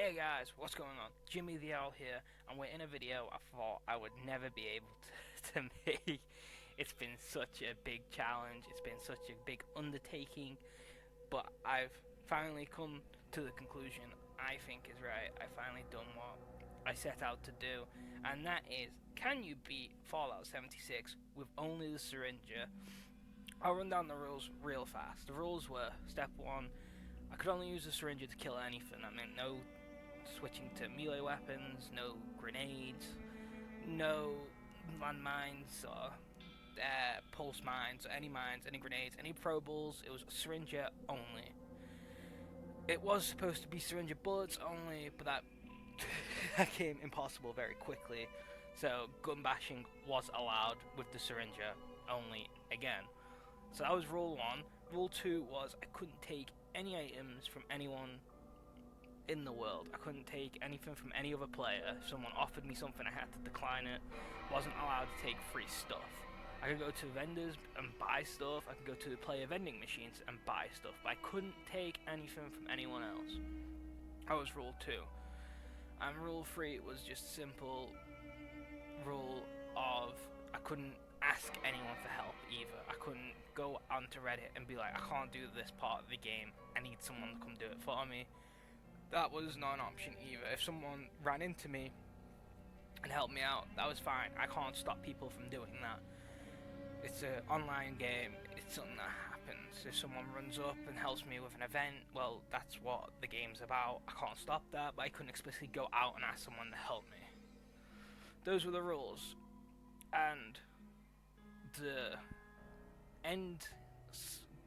Hey guys, what's going on? Jimmy the Owl here, and we're in a video I thought I would never be able to make. It's been such a big challenge, it's been such a big undertaking, but I've finally come to the conclusion I think is right. I finally done what I set out to do, and that is, can you beat Fallout 76 with only the syringer? I'll run down the rules real fast. The rules were, step 1, I could only use the syringer to kill anything. That meant no switching to melee weapons, no grenades, no landmines or pulse mines, any mines, any grenades, any probables. It was syringer only. It was supposed to be syringer bullets only, but that became impossible very quickly. So gun bashing was allowed with the syringer only again. So that was rule 1. Rule 2 was I couldn't take any items from anyone in the world. I couldn't take anything from any other player. If someone offered me something, I had to decline it. Wasn't allowed to take free stuff. I could go to vendors and buy stuff. I could go to player vending machines and buy stuff, but I couldn't take anything from anyone else. That was rule 2. And rule 3 was just simple rule of I couldn't ask anyone for help either. I couldn't go onto Reddit and be like, I can't do this part of the game, I need someone to come do it for me. That was not an option either. If someone ran into me and helped me out, that was fine. I can't stop people from doing that. It's an online game, it's something that happens. If someone runs up and helps me with an event, well, that's what the game's about. I can't stop that, but I couldn't explicitly go out and ask someone to help me. Those were the rules. And the end,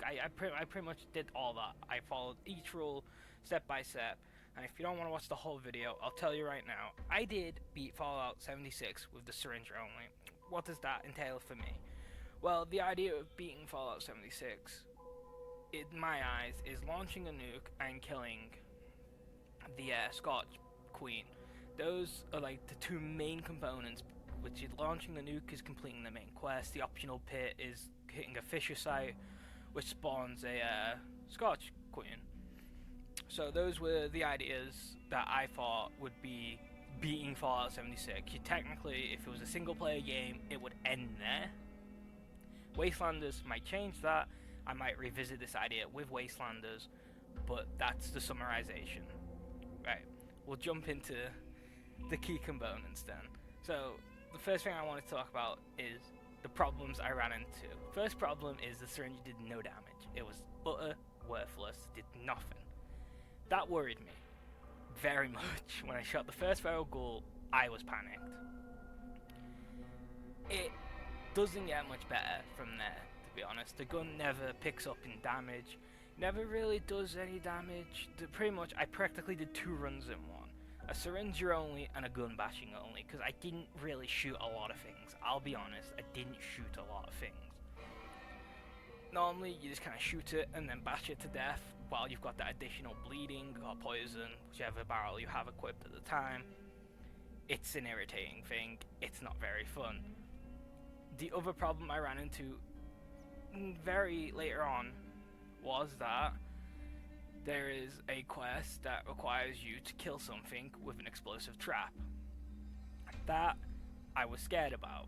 I pretty much did all that. I followed each rule step by step, and if you don't want to watch the whole video, I'll tell you right now, I did beat Fallout 76 with the syringer only. What does that entail for me? Well, the idea of beating Fallout 76, in my eyes, is launching a nuke and killing the Scotch Queen. Those are like the two main components, which is launching the nuke is completing the main quest, the optional pit is hitting a Fisher site, which spawns a Scotch Queen. So those were the ideas that I thought would be beating Fallout 76. Technically, if it was a single player game, it would end there. Wastelanders might change that. I might revisit this idea with Wastelanders, but that's the summarization. Right, we'll jump into the key components then. So the first thing I want to talk about is the problems I ran into. First problem is the syringe did no damage. It was utter worthless, did nothing. That worried me very much. When I shot the first feral ghoul, I was panicked. It doesn't get much better from there, to be honest. The gun never picks up in damage, never really does any damage. Pretty much, I practically did 2 runs in one. A syringer only and a gun bashing only, because I didn't really shoot a lot of things. I'll be honest, I didn't shoot a lot of things. Normally, you just kind of shoot it and then bash it to death while you've got that additional bleeding or poison, whichever barrel you have equipped at the time. It's an irritating thing, it's not very fun. The other problem I ran into very later on was that there is a quest that requires you to kill something with an explosive trap. That I was scared about.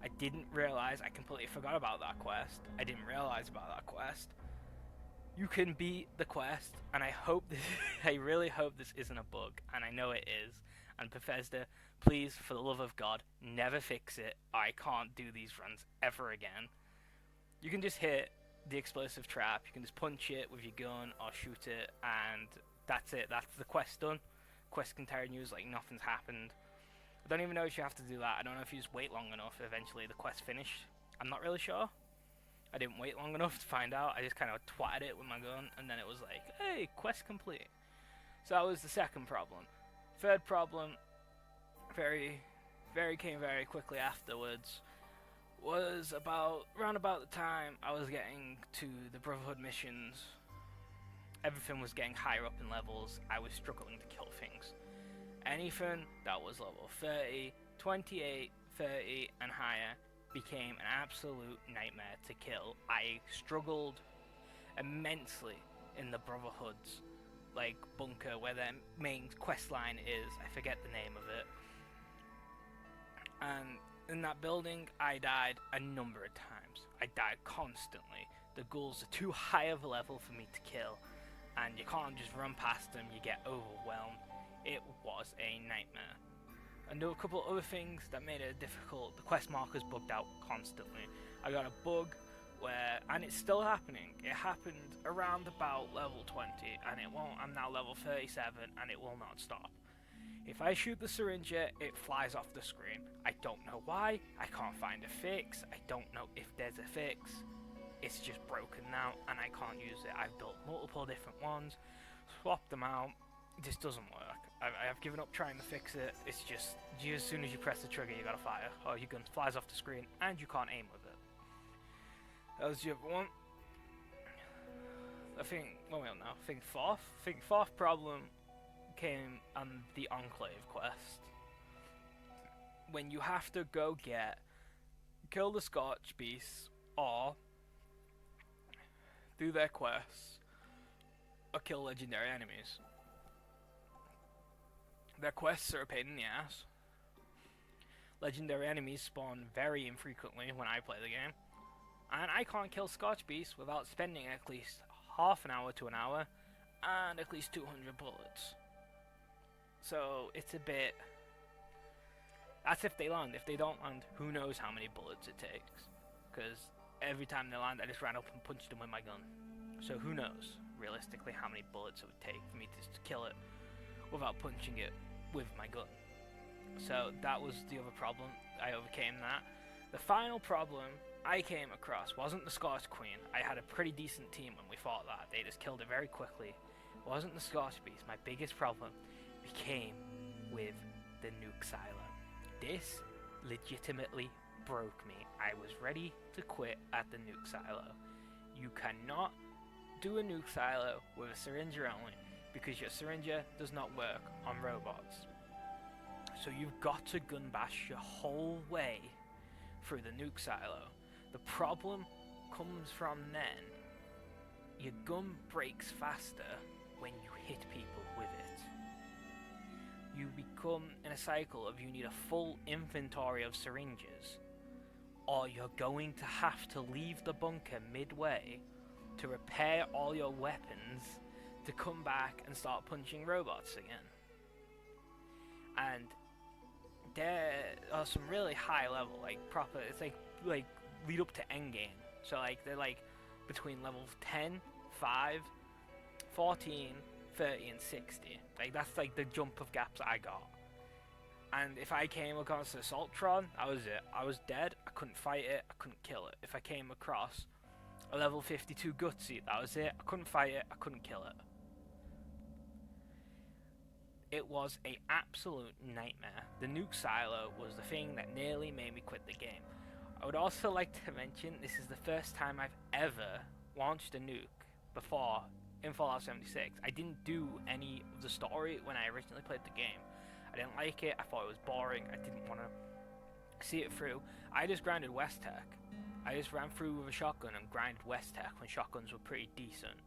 I didn't realize, I completely forgot about that quest. I didn't realize about that quest. You can beat the quest, and I hope this, I really hope this isn't a bug, and I know it is. And Bethesda, please, for the love of God, never fix it. I can't do these runs ever again. You can just hit the explosive trap, you can just punch it with your gun or shoot it, and that's it. That's the quest done. Quest continues like nothing's happened. I don't even know if you have to do that. I don't know if you just wait long enough, eventually the quest finished. I'm not really sure. I didn't wait long enough to find out. I just kind of twatted it with my gun, and then it was like, hey, quest complete. So that was the second problem. Third problem, came very quickly afterwards, was around about the time I was getting to the Brotherhood missions. Everything was getting higher up in levels. I was struggling to kill things. Anything that was level 30, 28, 30 and higher became an absolute nightmare to kill. I struggled immensely in the Brotherhoods like bunker where their main quest line is. I forget the name of it. And in that building, I died a number of times. I died constantly. The ghouls are too high of a level for me to kill, and you can't just run past them, you get overwhelmed. It was a nightmare. And there were a couple other things that made it difficult. The quest markers bugged out constantly. I got a bug where, and it's still happening, it happened around about level 20, and it won't. I'm now level 37, and it will not stop. If I shoot the syringer, it flies off the screen. I don't know why, I can't find a fix, I don't know if there's a fix. It's just broken now, and I can't use it. I've built multiple different ones, swapped them out, it just doesn't work. I have given up trying to fix it. It's just, as soon as you press the trigger, you gotta fire, or your gun flies off the screen, and you can't aim with it. That was the other one. I think fourth problem came on the Enclave quest. When you have to go kill the Scorch Beasts, or do their quests, or kill legendary enemies. Their quests are a pain in the ass. Legendary enemies spawn very infrequently when I play the game, and I can't kill Scorch Beasts without spending at least half an hour to an hour and at least 200 bullets. So it's a bit... That's if they land. If they don't land, who knows how many bullets it takes. Because every time they land, I just ran up and punched them with my gun. So who knows, realistically, how many bullets it would take for me to kill it without punching it with my gun. So that was the other problem. I overcame that. The final problem I came across wasn't the Scorch Queen. I had a pretty decent team when we fought that. They just killed it very quickly. It wasn't the Scorch Beast. My biggest problem became with the nuke silo. This legitimately broke me. I was ready to quit at the nuke silo. You cannot do a nuke silo with a syringer only, because your syringer does not work on robots. So you've got to gun bash your whole way through the nuke silo. The problem comes from then. Your gun breaks faster when you hit people with it. You become in a cycle of you need a full inventory of syringes, or you're going to have to leave the bunker midway to repair all your weapons to come back and start punching robots again. And there are some really high level, like proper, it's like lead up to endgame. So like they're like between levels 10, 5, 14, 30 and 60. Like that's like the jump of gaps I got. And if I came across the Assaultron, that was it. I was dead, I couldn't fight it, I couldn't kill it. If I came across a level 52 Gutsy, that was it. I couldn't fight it, I couldn't kill it. It was an absolute nightmare. The nuke silo was the thing that nearly made me quit the game. I would also like to mention this is the first time I've ever launched a nuke before in Fallout 76. I didn't do any of the story when I originally played the game. I didn't like it, I thought it was boring, I didn't want to see it through. I just grinded West Tech. I just ran through with a shotgun and grinded West Tech when shotguns were pretty decent.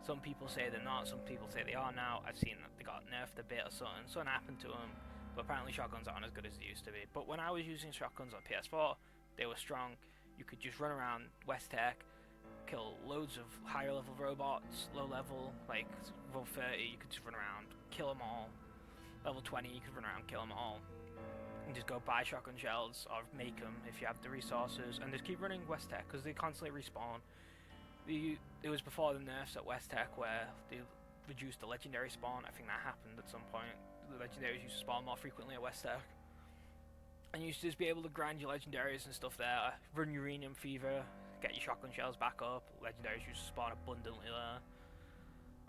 Some people say they're not, some people say they are now. I've seen that they got nerfed a bit or something. Something happened to them, but apparently shotguns aren't as good as they used to be. But when I was using shotguns on PS4, they were strong. You could just run around West Tech, kill loads of higher level robots, low level, like level 30, you could just run around, kill them all. Level 20, you could run around, kill them all. And just go buy shotgun shells, or make them if you have the resources, and just keep running West Tech, because they constantly respawn. It was before the nerfs at West Tech where they reduced the legendary spawn. I think that happened at some point. The legendaries used to spawn more frequently at West Tech. And you used to just be able to grind your legendaries and stuff there, run Uranium Fever, get your shotgun shells back up. Legendaries used to spawn abundantly there.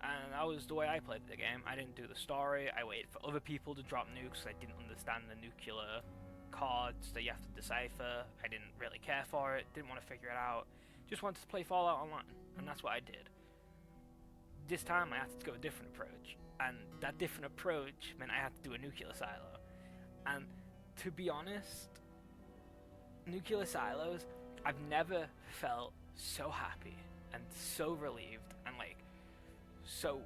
And that was the way I played the game. I didn't do the story, I waited for other people to drop nukes. I didn't understand the nuclear cards that you have to decipher. I didn't really care for it, didn't want to figure it out. Just wanted to play Fallout Online, and that's what I did. This time I had to go a different approach, and that different approach meant I had to do a nuclear silo. And to be honest, nuclear silos, I've never felt so happy and so relieved and like so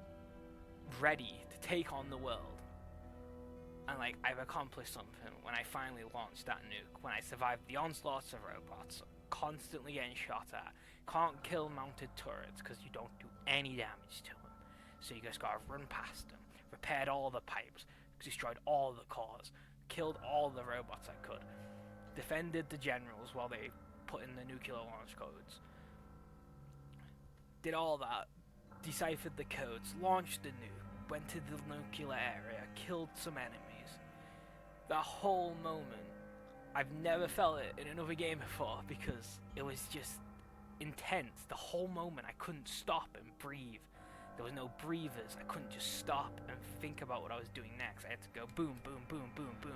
ready to take on the world. And like, I've accomplished something when I finally launched that nuke, when I survived the onslaughts of robots, constantly getting shot at, can't kill mounted turrets because you don't do any damage to them. So you just gotta run past them, repaired all the pipes, destroyed all the cores, killed all the robots I could, defended the generals while they put in the nuclear launch codes, did all that, deciphered the codes, launched the nuke, went to the nuclear area, killed some enemies. That whole moment, I've never felt it in another game before because it was just intense. The whole moment I couldn't stop and breathe. There was no breathers. I couldn't just stop and think about what I was doing next. I had to go boom, boom, boom, boom, boom.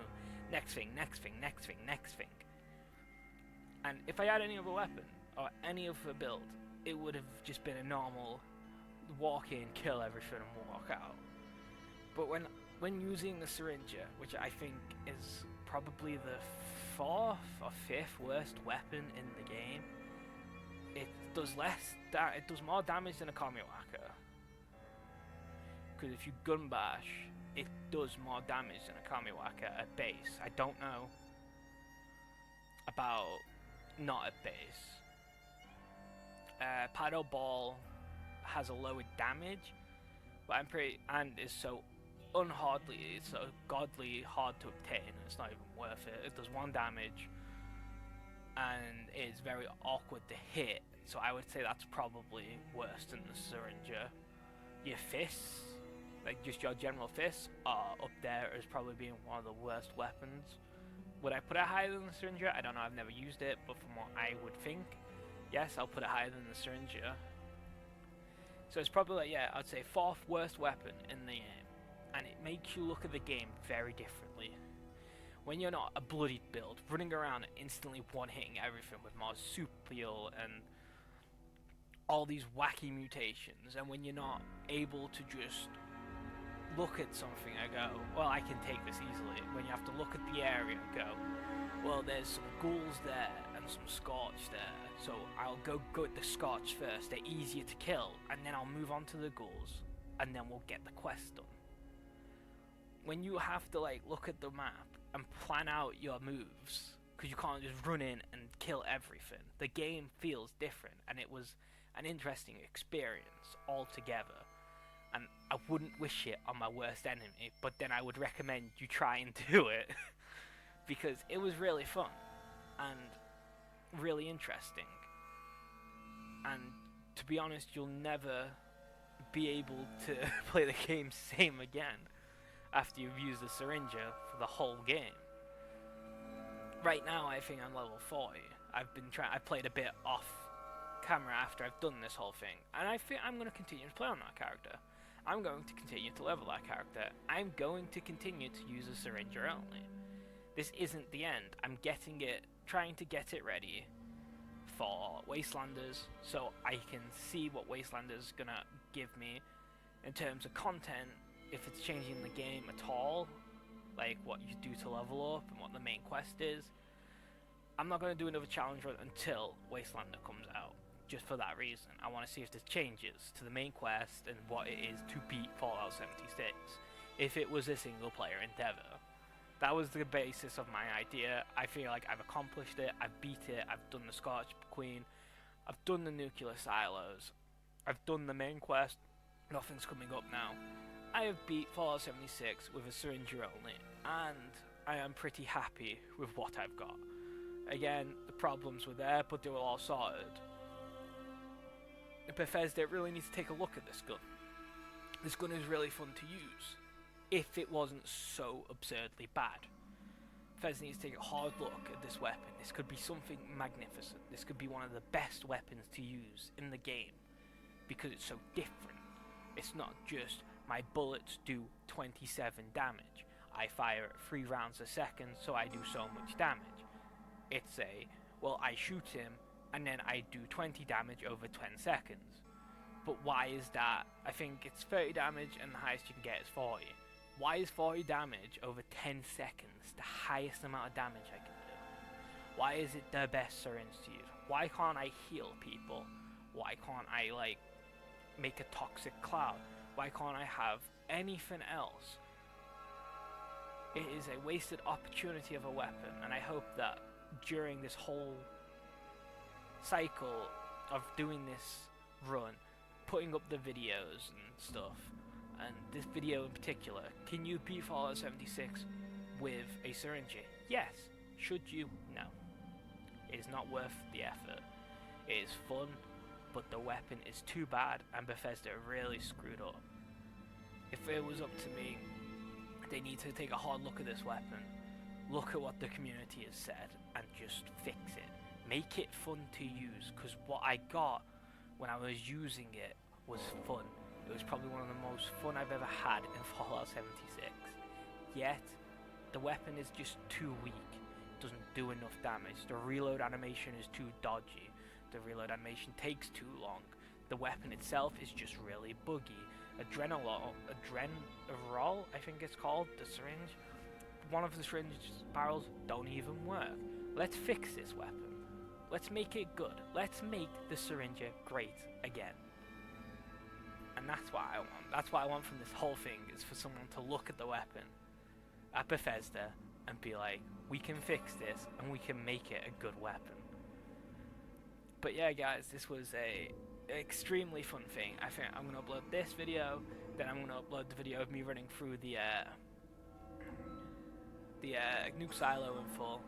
Next thing, next thing, next thing, next thing. And if I had any other weapon or any other build, it would have just been a normal walk in, kill everything and walk out. But when using the syringer, which I think is probably the 4th or 5th worst weapon in the game, it does it does more damage than a Kamiwaka. Because if you gun bash, it does more damage than a Kamiwaka at base. I don't know about not at base. Paddle Ball has a lower damage, but and is so it's so godly hard to obtain, it's not even worth it. It does 1 damage, and it's very awkward to hit, so I would say that's probably worse than the syringer. Your fists, like just your general fists, are up there as probably being one of the worst weapons. Would I put it higher than the syringer? I don't know, I've never used it, but from what I would think, yes, I'll put it higher than the syringer. So it's probably like, yeah, I'd say 4th worst weapon in the game. And it makes you look at the game very differently. When you're not a bloodied build, running around and instantly one-hitting everything with marsupial and all these wacky mutations, and when you're not able to just look at something and go, well, I can take this easily, when you have to look at the area and go, well, there's some ghouls there and some scorch there, so I'll go at the scorch first, they're easier to kill, and then I'll move on to the ghouls, and then we'll get the quest done. When you have to like look at the map and plan out your moves, because you can't just run in and kill everything, the game feels different, and it was an interesting experience altogether. And I wouldn't wish it on my worst enemy, but then I would recommend you try and do it because it was really fun and really interesting. And to be honest, you'll never be able to play the game same again after you've used the syringer for the whole game. Right now, I think I'm level 40. I played a bit off camera after I've done this whole thing, and I think I'm going to continue to play on that character. I'm going to continue to level that character. I'm going to continue to use a syringer only. This isn't the end. I'm trying to get it ready for Wastelanders, so I can see what Wastelanders gonna give me in terms of content, if it's changing the game at all, like what you do to level up and what the main quest is. I'm not going to do another challenge run until Wastelander comes out, just for that reason. I want to see if there's changes to the main quest and what it is to beat Fallout 76, if it was a single player endeavor. That was the basis of my idea. I feel like I've accomplished it, I've beat it, I've done the Scorch Queen, I've done the nuclear silos, I've done the main quest, nothing's coming up now. I have beat Fallout 76 with a syringer only, and I am pretty happy with what I've got. Again, the problems were there, but they were all sorted. Bethesda really needs to take a look at this gun. This gun is really fun to use, if it wasn't so absurdly bad. Bethesda needs to take a hard look at this weapon. This could be something magnificent. This could be one of the best weapons to use in the game, because it's so different. It's not just, my bullets do 27 damage. I fire at 3 rounds a second, so I do so much damage. It's well, I shoot him, and then I do 20 damage over 10 seconds. But why is that? I think it's 30 damage, and the highest you can get is 40. Why is 40 damage over 10 seconds the highest amount of damage I can do? Why is it the best syringe to use? Why can't I heal people? Why can't I, make a toxic cloud? Why can't I have anything else, it is a wasted opportunity of a weapon. And I hope that during this whole cycle of doing this run, putting up the videos and stuff, and this video in particular, can you beat Fallout 76 with a syringer? Yes. Should you? No. It is not worth the effort. It is fun, but the weapon is too bad, and Bethesda really screwed up. If it was up to me, they need to take a hard look at this weapon, look at what the community has said, and just fix it. Make it fun to use, because what I got when I was using it was fun. It was probably one of the most fun I've ever had in Fallout 76. Yet, the weapon is just too weak. It doesn't do enough damage. The reload animation is too dodgy. The reload animation takes too long. The weapon itself is just really buggy. Adrenalol, I think it's called, the syringe. One of the syringe barrels don't even work. Let's fix this weapon. Let's make it good. Let's make the syringer great again. And that's what I want. That's what I want from this whole thing, is for someone to look at the weapon at Bethesda and be like, we can fix this and we can make it a good weapon. But yeah, guys, this was a extremely fun thing. I think I'm going to upload this video, then I'm going to upload the video of me running through the nuke silo in full,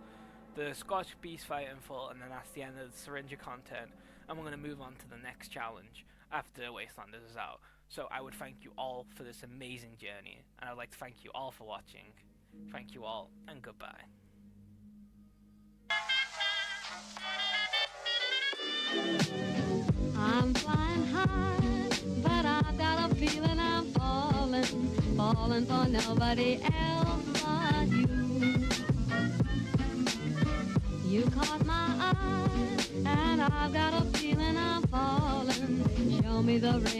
the Scotch Beast fight in full, and then that's the end of the syringer content, and we're going to move on to the next challenge after Wastelanders is out. So I would thank you all for this amazing journey, and I'd like to thank you all for watching. Thank you all, and goodbye. I'm flying high, but I've got a feeling I'm falling for nobody else but you. You caught my eye, and I've got a feeling I'm falling. Show me the ring.